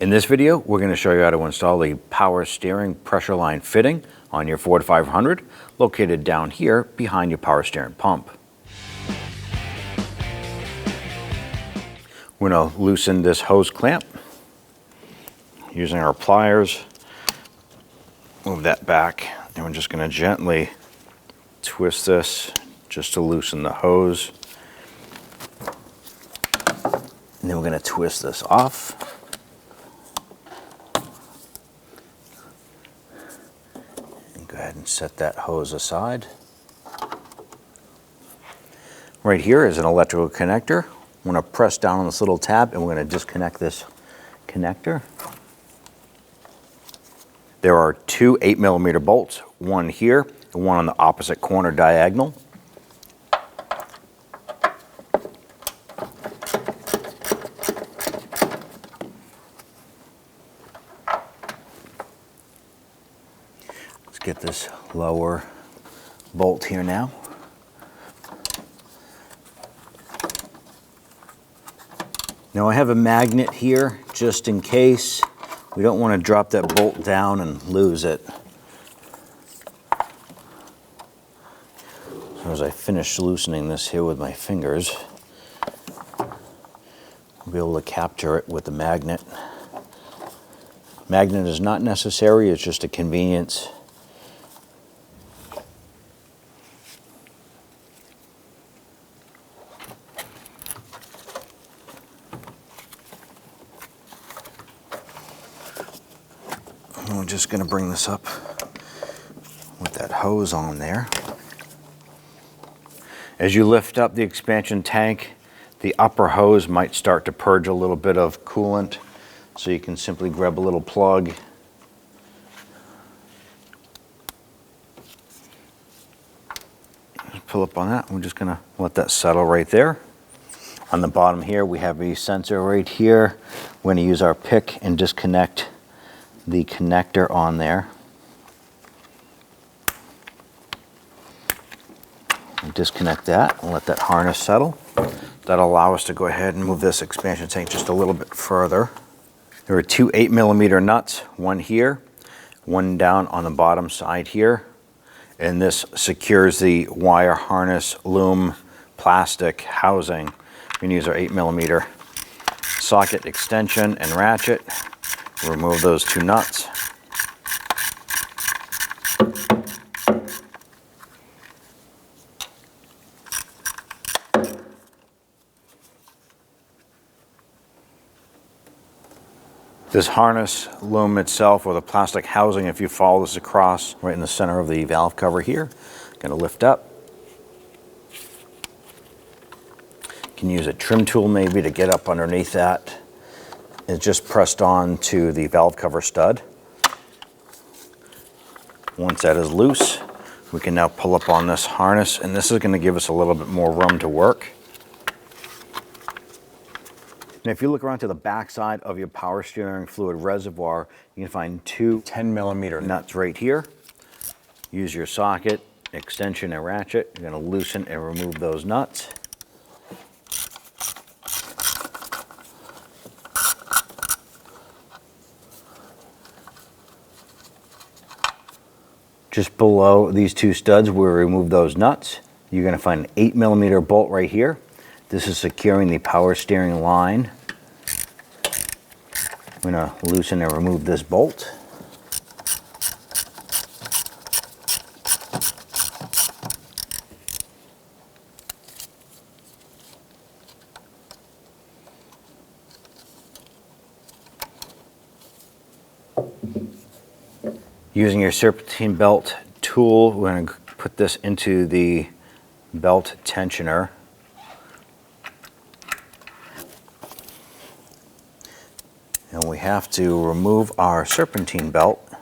In this video, we're going to show you how to install the power steering pressure line fitting on your Ford 500, located down here behind your power steering pump. We're going to loosen this hose clamp using our pliers. Move that back, and we're just going to gently twist this just to loosen the hose. And then we're going to twist this off. And go ahead and set that hose aside. Right here is an electrical connector. I'm going to press down on this little tab and we're going to disconnect this connector. There are two 8mm bolts, one here and one on the opposite corner diagonal. Let's get this lower bolt here now. Now I have a magnet here just in case. We don't want to drop that bolt down and lose it. So as I finish loosening this here with my fingers, I'll be able to capture it with the magnet. Magnet is not necessary, it's just a convenience. We're just going to bring this up with that hose on there. As you lift up the expansion tank, the upper hose might start to purge a little bit of coolant, so you can simply grab a little plug. Just pull up on that. We're just going to let that settle right there. On the bottom here, we have a sensor right here. We're going to use our pick and disconnect the connector on there. Disconnect that and let that harness settle. That'll allow us to go ahead and move this expansion tank just a little bit further. There are two 8mm nuts, one here, one down on the bottom side here, and this secures the wire harness loom plastic housing. We can use our 8mm socket extension and ratchet. Remove those two nuts. This harness loom itself, or the plastic housing, if you follow this across right in the center of the valve cover here, going to lift up. You can use a trim tool maybe to get up underneath that. It's just pressed on to the valve cover stud. Once that is loose, we can now pull up on this harness, and this is going to give us a little bit more room to work. And if you look around to the back side of your power steering fluid reservoir, you can find two 10mm nuts right here. Use your socket, extension, and ratchet. You're going to loosen and remove those nuts. Just below these two studs, we'll remove those nuts. You're going to find an 8mm bolt right here. This is securing the power steering line. I'm going to loosen and remove this bolt. Using your serpentine belt tool, we're going to put this into the belt tensioner. And we have to remove our serpentine belt.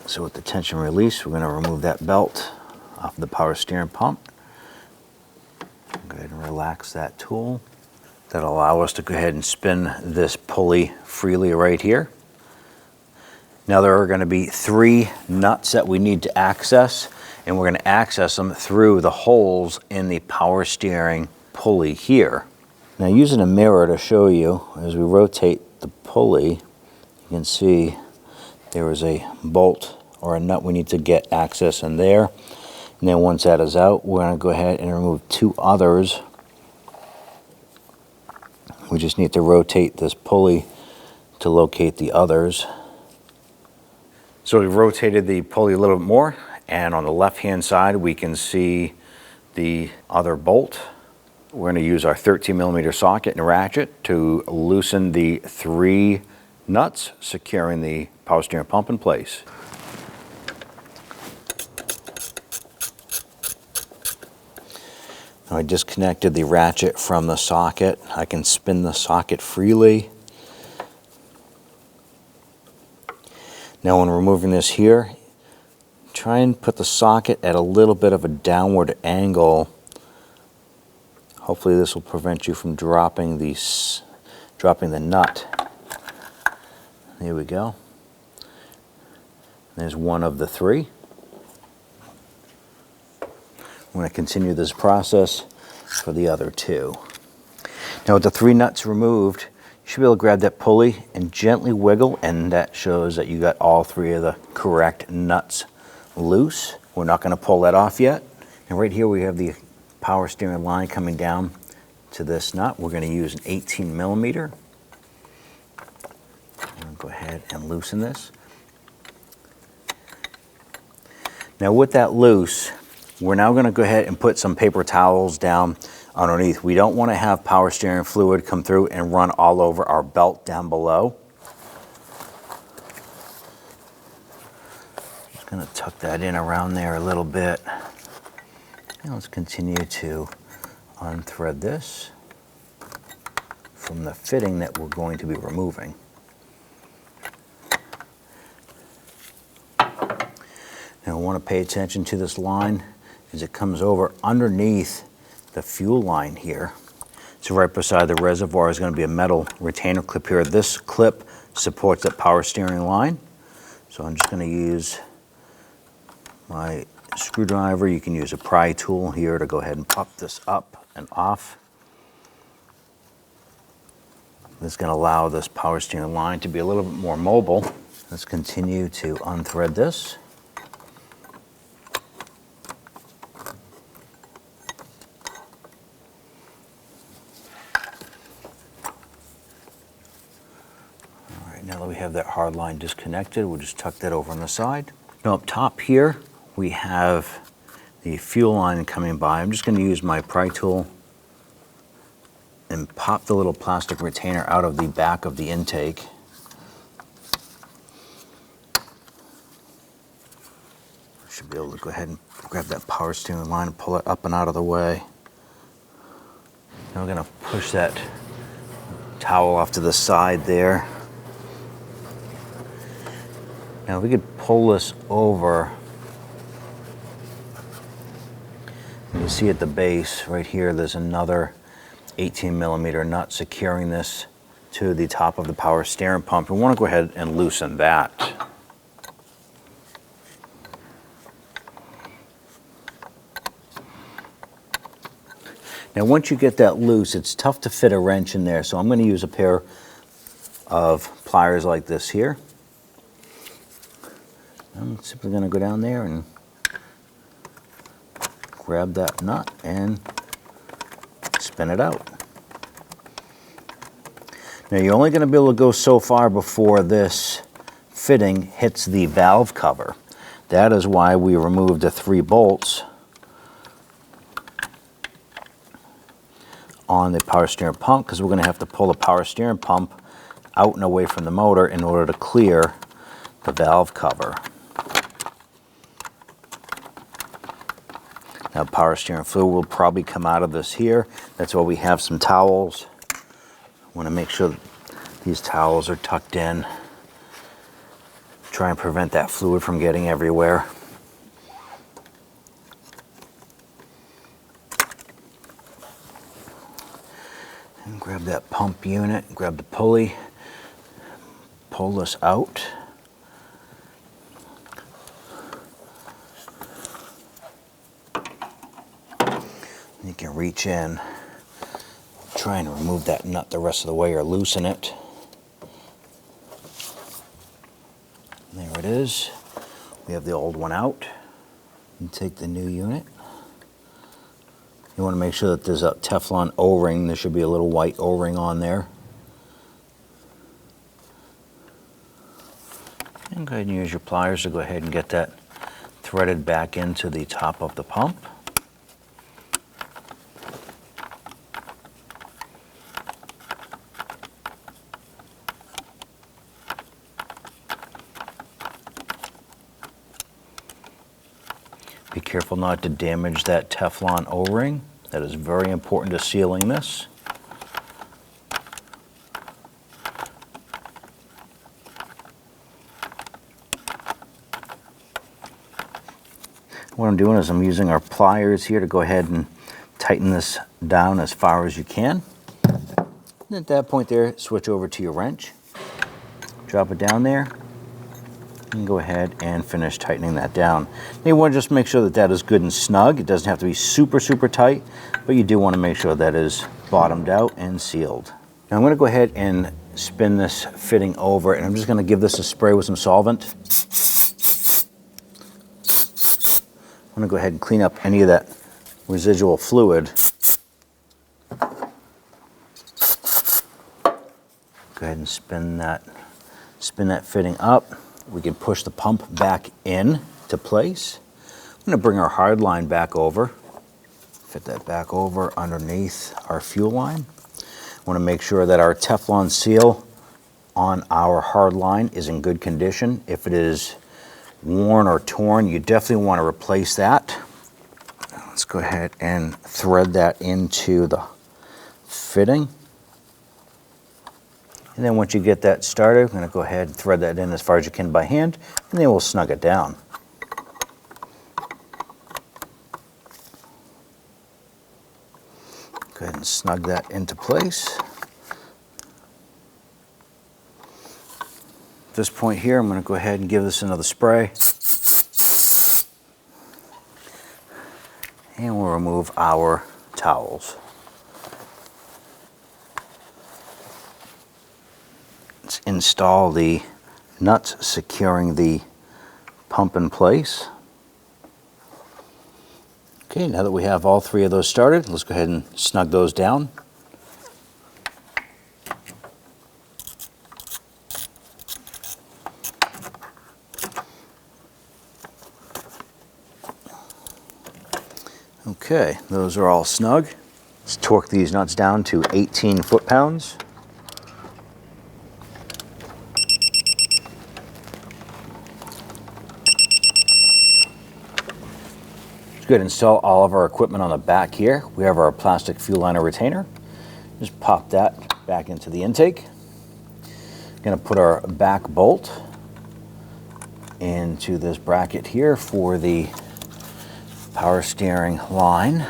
So with the tension release, we're going to remove that belt off the power steering pump. Go ahead and relax that tool. That'll allow us to go ahead and spin this pulley freely right here. Now there are going to be 3 nuts that we need to access, and we're going to access them through the holes in the power steering pulley here. Now using a mirror to show you, as we rotate the pulley, you can see there is a bolt or a nut we need to get access in there. And then once that is out, we're going to go ahead and remove two others. We just need to rotate this pulley to locate the others. So we've rotated the pulley a little bit more, and on the left hand side we can see the other bolt. We're going to use our 13mm socket and ratchet to loosen the 3 nuts securing the power steering pump in place. Now I disconnected the ratchet from the socket. I can spin the socket freely. Now when removing this here, try and put the socket at a little bit of a downward angle. Hopefully this will prevent you from dropping the nut. There we go. There's one of the 3. I'm going to continue this process for the other 2. Now with the 3 nuts removed, you should be able to grab that pulley and gently wiggle, and that shows that you got all 3 of the correct nuts loose. We're not going to pull that off yet. And right here we have the power steering line coming down to this nut. We're going to use an 18mm. I'll go ahead and loosen this. Now with that loose, we're now going to go ahead and put some paper towels down underneath. We don't want to have power steering fluid come through and run all over our belt down below. Just going to tuck that in around there a little bit. And let's continue to unthread this from the fitting that we're going to be removing. Now I want to pay attention to this line as it comes over underneath the fuel line here. So right beside the reservoir is going to be a metal retainer clip here. This clip supports that power steering line. So I'm just going to use my screwdriver. You can use a pry tool here to go ahead and pop this up and off. This is going to allow this power steering line to be a little bit more mobile. Let's continue to unthread this. Now that we have that hard line disconnected, we'll just tuck that over on the side. Now up top here, we have the fuel line coming by. I'm just going to use my pry tool and pop the little plastic retainer out of the back of the intake. Should be able to go ahead and grab that power steering line and pull it up and out of the way. Now we're going to push that towel off to the side there. Now we could pull this over. You see at the base right here, there's another 18mm nut securing this to the top of the power steering pump. We want to go ahead and loosen that. Now once you get that loose, it's tough to fit a wrench in there, so I'm going to use a pair of pliers like this here. I'm simply going to go down there and grab that nut and spin it out. Now you're only going to be able to go so far before this fitting hits the valve cover. That is why we removed the 3 bolts on the power steering pump, because we're going to have to pull the power steering pump out and away from the motor in order to clear the valve cover. Now power steering fluid will probably come out of this here. That's why we have some towels. Want to make sure that these towels are tucked in. Try and prevent that fluid from getting everywhere. And grab that pump unit, grab the pulley, pull this out. You can reach in, try and remove that nut the rest of the way or loosen it. There it is. We have the old one out. And take the new unit. You want to make sure that there's a Teflon O-ring. There should be a little white O-ring on there. And go ahead and use your pliers to go ahead and get that threaded back into the top of the pump. Be careful not to damage that Teflon O-ring. That is very important to sealing this. What I'm doing is I'm using our pliers here to go ahead and tighten this down as far as you can. And at that point there, switch over to your wrench. Drop it down there. And go ahead and finish tightening that down. Now you want to just make sure that that is good and snug. It doesn't have to be super, super tight, but you do want to make sure that is bottomed out and sealed. Now I'm going to go ahead and spin this fitting over, and I'm just going to give this a spray with some solvent. I'm going to go ahead and clean up any of that residual fluid. Go ahead and spin that fitting up. We can push the pump back in to place. I'm going to bring our hard line back over. Fit that back over underneath our fuel line. Want to make sure that our Teflon seal on our hard line is in good condition. If it is worn or torn, you definitely want to replace that. Let's go ahead and thread that into the fitting. And then once you get that started, I'm going to go ahead and thread that in as far as you can by hand, and then we'll snug it down. Go ahead and snug that into place. At this point here, I'm going to go ahead and give this another spray. And we'll remove our towels. Let's install the nuts securing the pump in place. Okay, now that we have all three of those started, let's go ahead and snug those down. Okay, those are all snug. Let's torque these nuts down to 18 foot-pounds. Let's go ahead and install all of our equipment on the back here. We have our plastic fuel liner retainer. Just pop that back into the intake. Going to put our back bolt into this bracket here for the power steering line.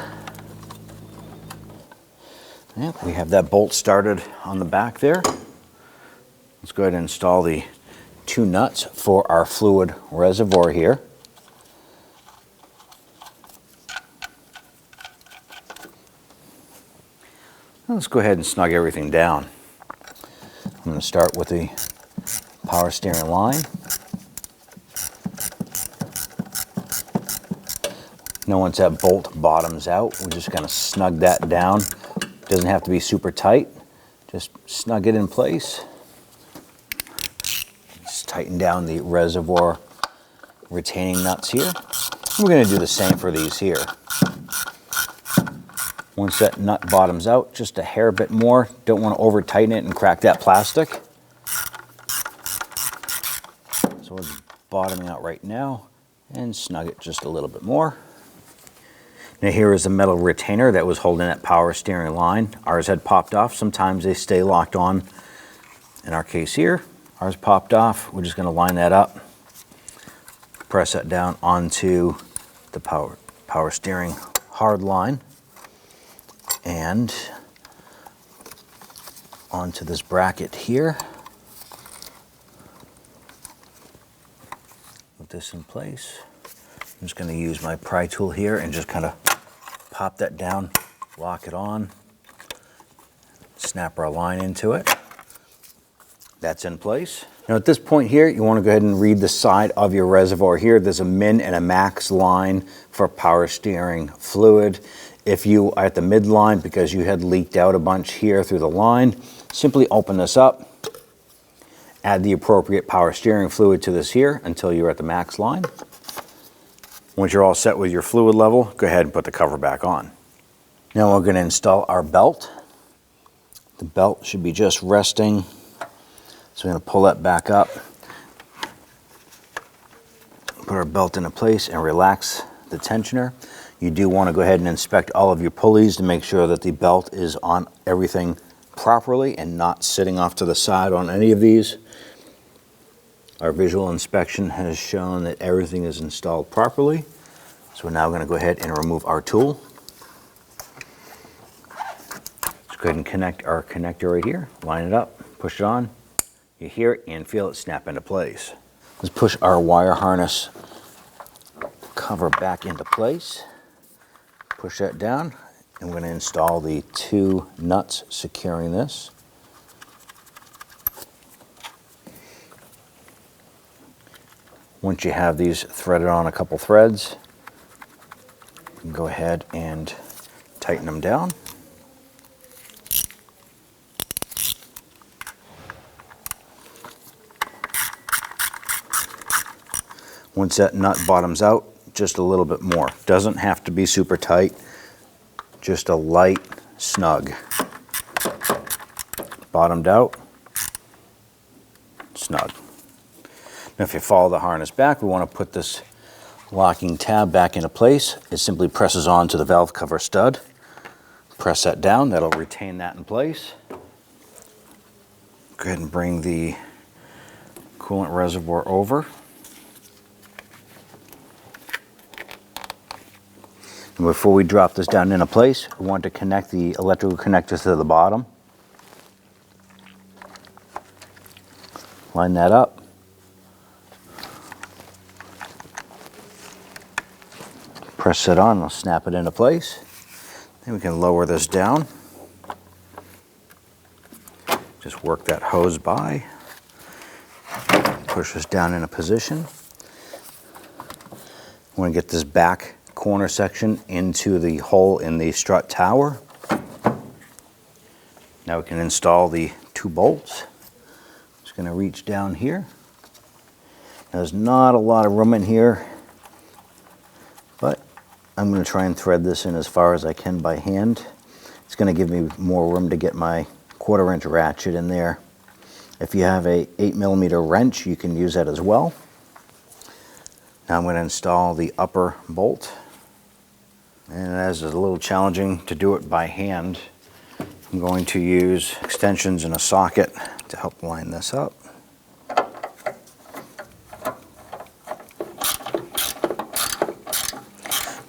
Yep, we have that bolt started on the back there. Let's go ahead and install the two nuts for our fluid reservoir here. Let's go ahead and snug everything down. I'm going to start with the power steering line. Now once that bolt bottoms out, we're just going to snug that down. Doesn't have to be super tight. Just snug it in place. Just tighten down the reservoir retaining nuts here. We're going to do the same for these here. Once that nut bottoms out, just a hair bit more. Don't want to over tighten it and crack that plastic. So it's bottoming out right now, and snug it just a little bit more. Now here is the metal retainer that was holding that power steering line. Ours had popped off. Sometimes they stay locked on. In our case here, ours popped off. We're just going to line that up, press that down onto the power steering hard line, and onto this bracket here. Put this in place. I'm just going to use my pry tool here and just kind of pop that down, lock it on, snap our line into it. That's in place. Now at this point here, you want to go ahead and read the side of your reservoir here. There's a min and a max line for power steering fluid. If you are at the midline because you had leaked out a bunch here through the line, simply open this up, add the appropriate power steering fluid to this here until you're at the max line. Once you're all set with your fluid level, go ahead and put the cover back on. Now we're going to install our belt. The belt should be just resting. So we're going to pull that back up, put our belt into place and relax the tensioner. You do want to go ahead and inspect all of your pulleys to make sure that the belt is on everything properly and not sitting off to the side on any of these. Our visual inspection has shown that everything is installed properly. So we're now going to go ahead and remove our tool. Let's go ahead and connect our connector right here, line it up, push it on. You hear it and feel it snap into place. Let's push our wire harness cover back into place. Push that down, and we're going to install the 2 nuts securing this. Once you have these threaded on a couple threads, you can go ahead and tighten them down. Once that nut bottoms out, just a little bit more. Doesn't have to be super tight, just a light snug. Bottomed out, snug. Now if you follow the harness back, we want to put this locking tab back into place. It simply presses on to the valve cover stud. Press that down, that'll retain that in place. Go ahead and bring the coolant reservoir over. And before we drop this down into place, we want to connect the electrical connectors to the bottom. Line that up. Press it on, we'll snap it into place. Then we can lower this down. Just work that hose by. Push this down into position. We want to get this back corner section into the hole in the strut tower. Now we can install the 2 bolts. Just going to reach down here. There's not a lot of room in here, but I'm going to try and thread this in as far as I can by hand. It's going to give me more room to get my 1/4 inch ratchet in there. If you have a 8mm wrench, you can use that as well. Now I'm going to install the upper bolt. And as it's a little challenging to do it by hand, I'm going to use extensions in a socket to help line this up.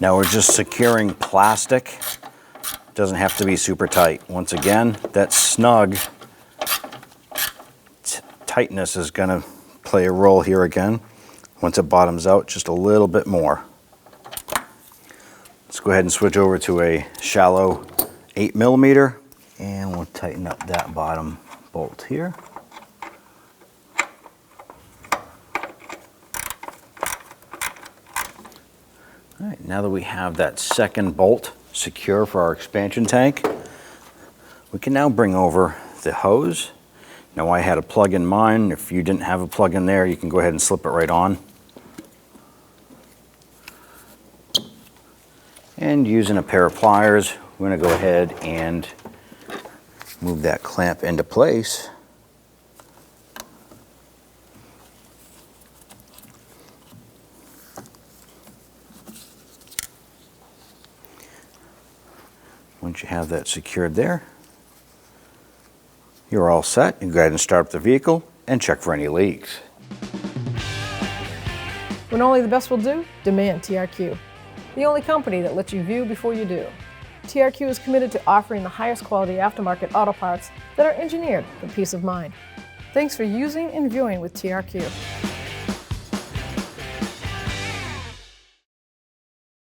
Now we're just securing plastic. It doesn't have to be super tight. Once again, that snug tightness is going to play a role here again. Once it bottoms out, just a little bit more. Let's go ahead and switch over to a shallow 8mm, and we'll tighten up that bottom bolt here. All right, now that we have that second bolt secure for our expansion tank, we can now bring over the hose. Now I had a plug in mine. If you didn't have a plug in there, you can go ahead and slip it right on. And using a pair of pliers, we're going to go ahead and move that clamp into place. Once you have that secured there, you're all set. You can go ahead and start up the vehicle and check for any leaks. When only the best will do, demand TRQ. The only company that lets you view before you do. TRQ is committed to offering the highest quality aftermarket auto parts that are engineered for peace of mind. Thanks for using and viewing with TRQ.